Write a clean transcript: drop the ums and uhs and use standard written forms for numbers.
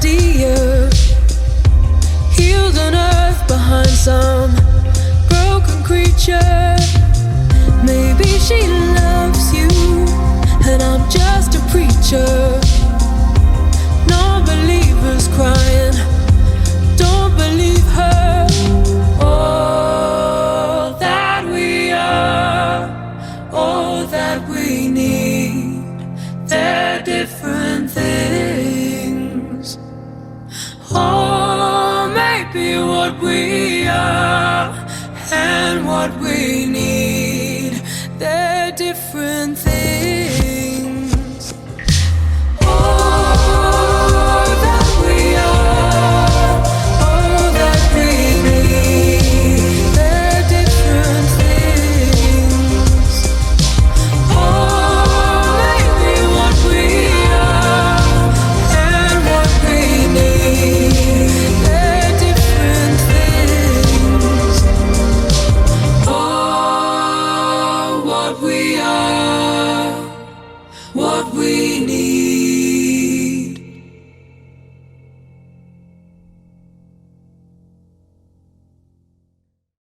idea. Healed on earth behind some broken creature. Maybe she loves you, and I'm just a preacher. Non-believers crying, don't believe her. All that we are, all that we need, they're different things. Oh, maybe what we are and what we need, they're different things. All that we are, all that we need, they're different things. Oh, maybe what we are and what we need, they're different things. Oh, what we are, what we need.